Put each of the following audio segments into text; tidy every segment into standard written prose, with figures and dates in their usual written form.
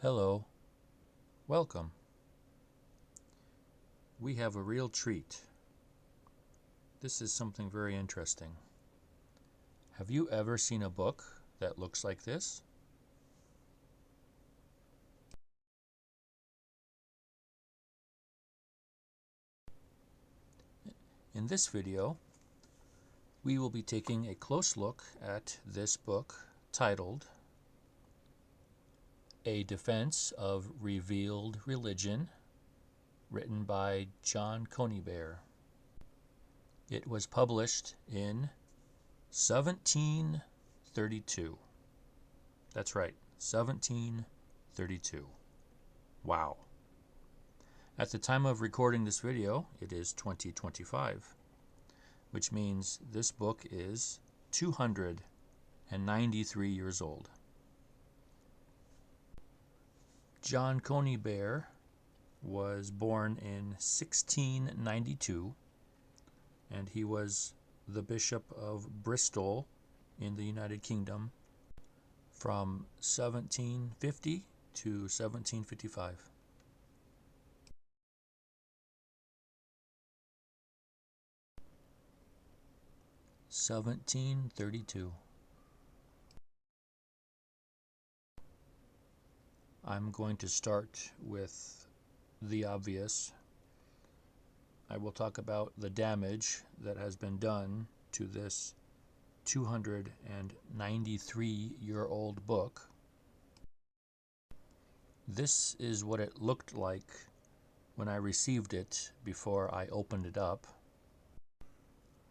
Hello, welcome. We have a real treat. This is something very interesting. Have you ever seen a book that looks like this? In this video, we will be taking a close look at this book titled A Defense of Revealed Religion, written by John Conybeare. It was published in 1732. That's right, 1732. Wow. At the time of recording this video, it is 2025, which means this book is 293 years old. John Conybeare was born in 1692, and he was the Bishop of Bristol in the United Kingdom from 1750 to 1755. I'm going to start with the obvious. I will talk about the damage that has been done to this 293-year-old book. This is what it looked like when I received it before I opened it up.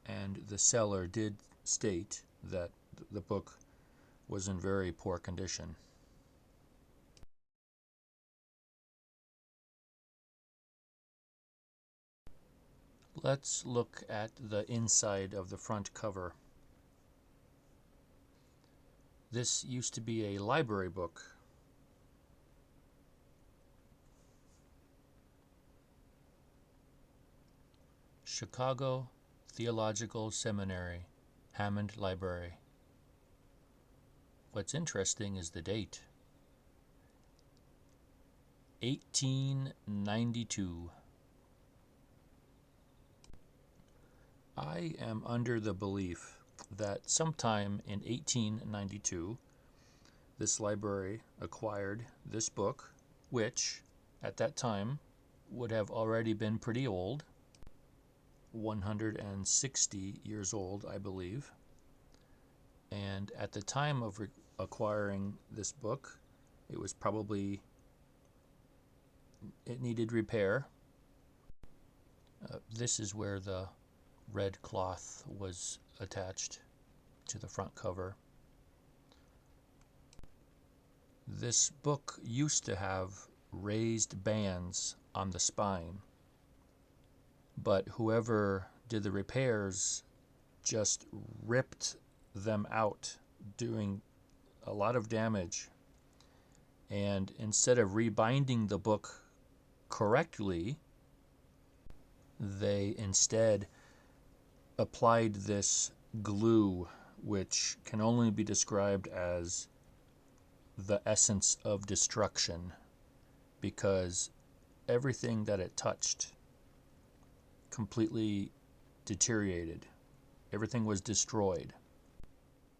And the seller did state that the book was in very poor condition. Let's look at the inside of the front cover. This used to be a library book. Chicago Theological Seminary, Hammond Library. What's interesting is the date. 1892. I am under the belief that sometime in 1892, this library acquired this book, which at that time would have already been pretty old, 160 years old, I believe. And at the time of acquiring this book, it needed repair. This is where the red cloth was attached to the front cover. This book used to have raised bands on the spine, but whoever did the repairs just ripped them out, doing a lot of damage. And instead of rebinding the book correctly, they instead applied this glue, which can only be described as the essence of destruction, because everything that it touched completely deteriorated. Everything was destroyed.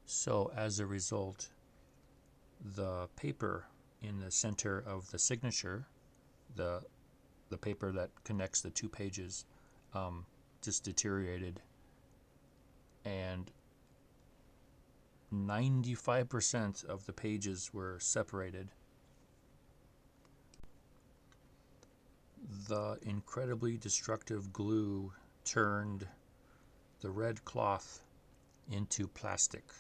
So as a result, the paper in the center of the signature, the paper that connects the two pages, just deteriorated, and 95% of the pages were separated. The incredibly destructive glue turned the red cloth into plastic.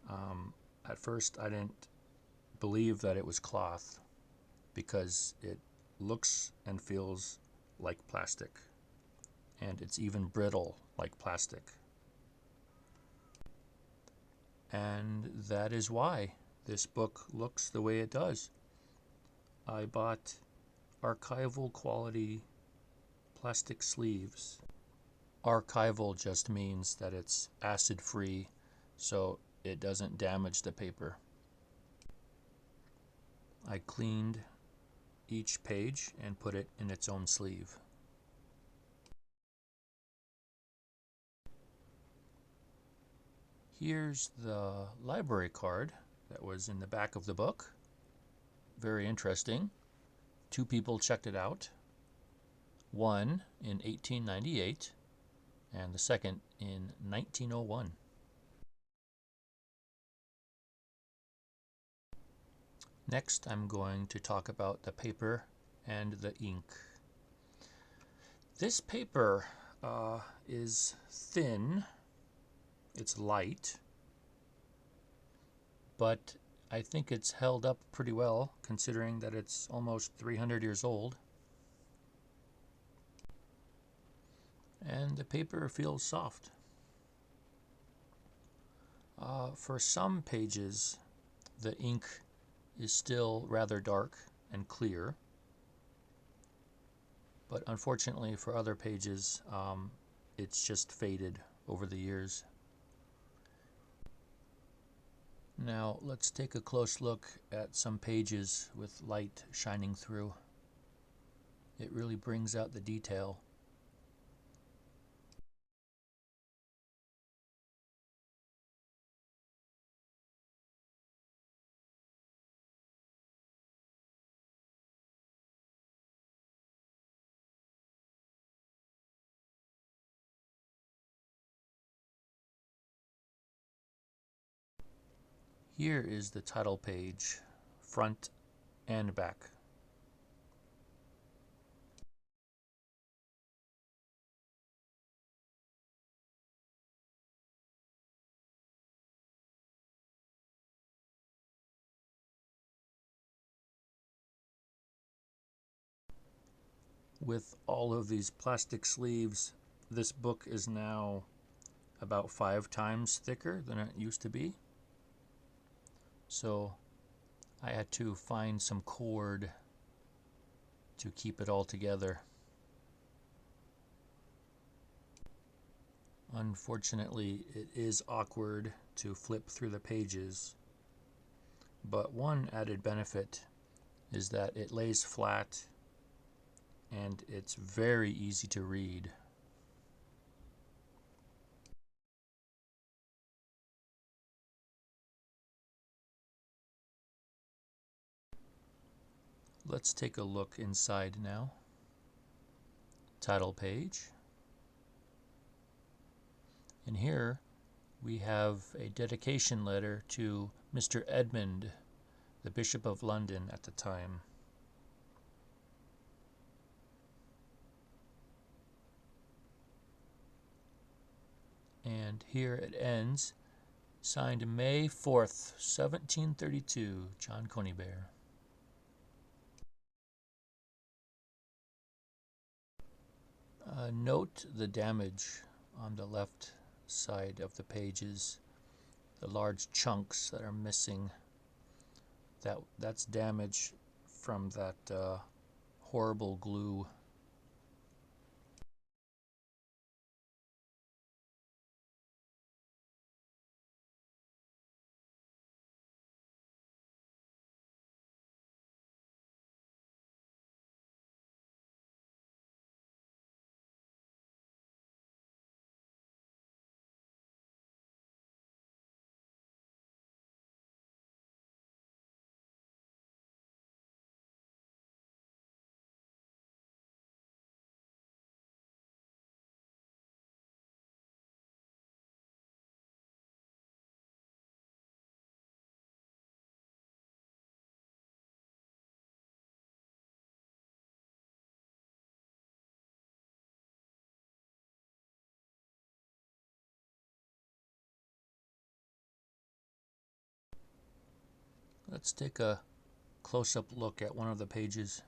At first, I didn't believe that it was cloth because it looks and feels like plastic, and it's even brittle like plastic. And that is why this book looks the way it does. I bought archival quality plastic sleeves. Archival just means that it's acid free, so it doesn't damage the paper. I cleaned each page and put it in its own sleeve. Here's the library card that was in the back of the book. Very interesting. 2 people checked it out. One in 1898 and the second in 1901. Next, I'm going to talk about the paper and the ink. This paper is thin, it's light, but I think it's held up pretty well considering that it's almost 300 years old. And the paper feels soft. For some pages, the ink is still rather dark and clear, but unfortunately for other pages, it's just faded over the years. Now let's take a close look at some pages with light shining through. It really brings out the detail. Here is the title page, front and back. With all of these plastic sleeves, this book is now about 5 times thicker than it used to be. So I had to find some cord to keep it all together. Unfortunately, it is awkward to flip through the pages, but one added benefit is that it lays flat and it's very easy to read. Let's take a look inside now. Title page. And here we have a dedication letter to Mr. Edmund, the Bishop of London at the time. And here it ends, signed May 4th, 1732, John Conybeare. Note the damage on the left side of the pages, the large chunks that are missing. That's damage from that horrible glue. Let's take a close-up look at one of the pages.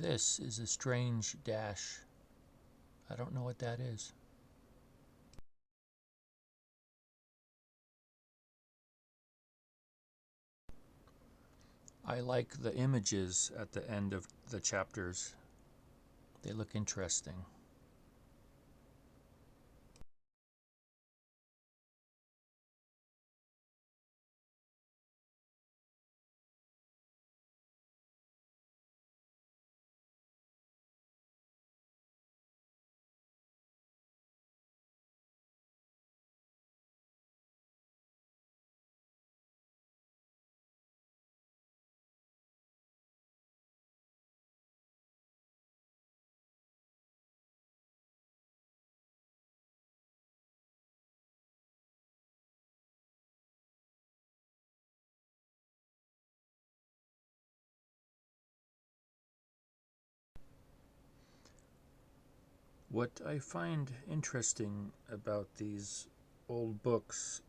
This is a strange dash. I don't know what that is. I like the images at the end of the chapters. They look interesting. What I find interesting about these old books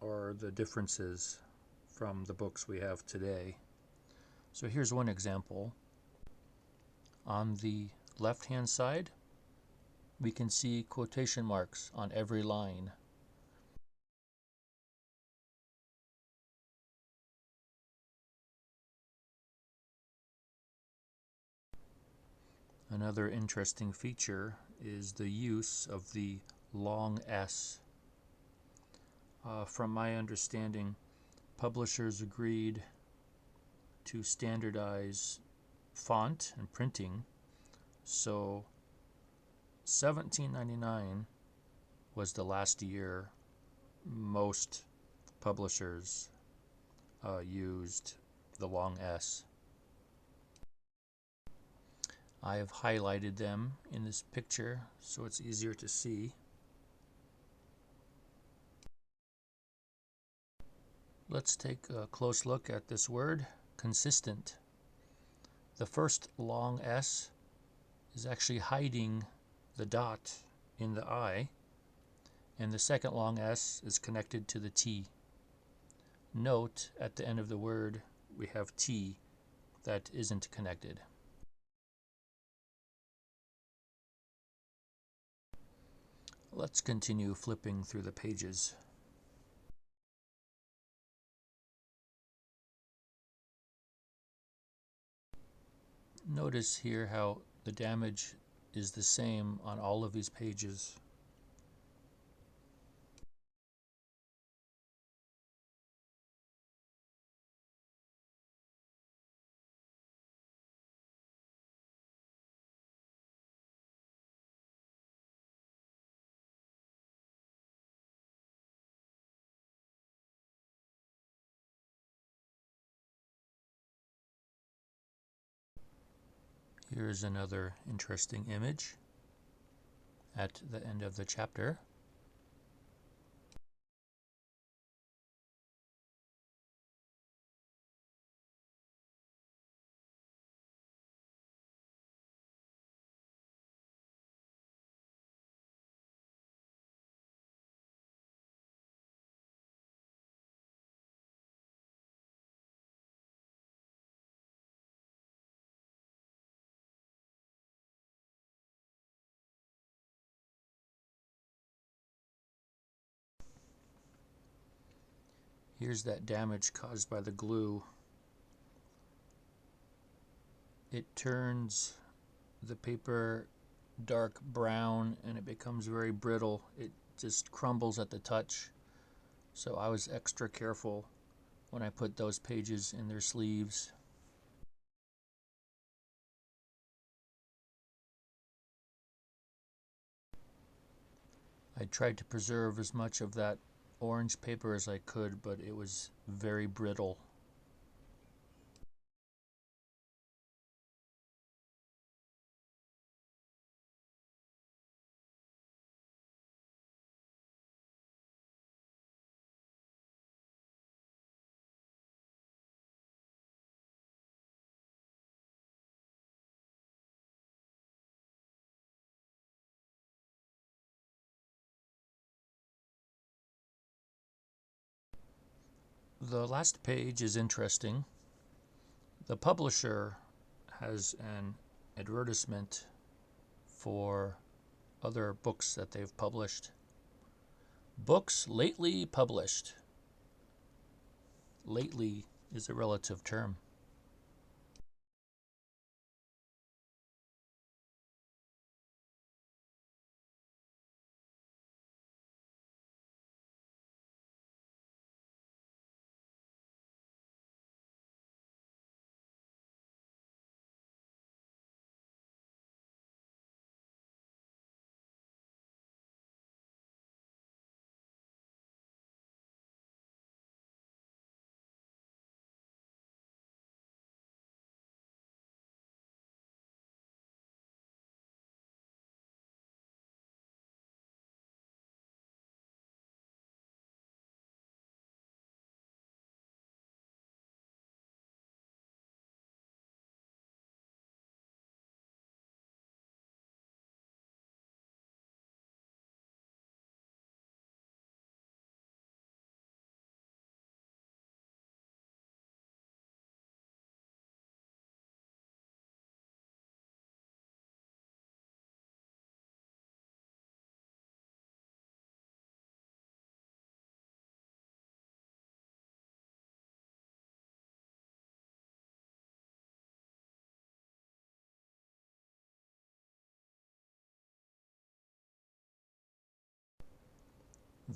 are the differences from the books we have today. So here's one example. On the left-hand side, we can see quotation marks on every line. Another interesting feature is the use of the long S. From my understanding, publishers agreed to standardize font and printing, so 1799 was the last year most publishers used the long S. I have highlighted them in this picture so it's easier to see. Let's take a close look at this word, consistent. The first long S is actually hiding the dot in the I, and the second long S is connected to the T. Note at the end of the word we have T that isn't connected. Let's continue flipping through the pages. Notice here how the damage is the same on all of these pages. Here's another interesting image at the end of the chapter. Here's that damage caused by the glue. It turns the paper dark brown and it becomes very brittle. It just crumbles at the touch. So I was extra careful when I put those pages in their sleeves. I tried to preserve as much of that orange paper as I could, but it was very brittle. The last page is interesting. The publisher has an advertisement for other books that they've published. Books lately published. Lately is a relative term.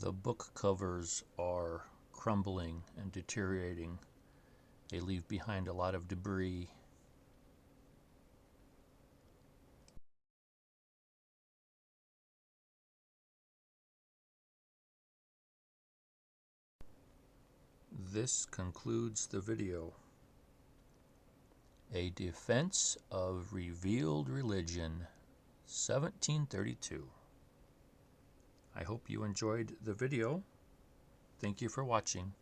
The book covers are crumbling and deteriorating. They leave behind a lot of debris. This concludes the video. A Defense of Revealed Religion, 1732. I hope you enjoyed the video. Thank you for watching.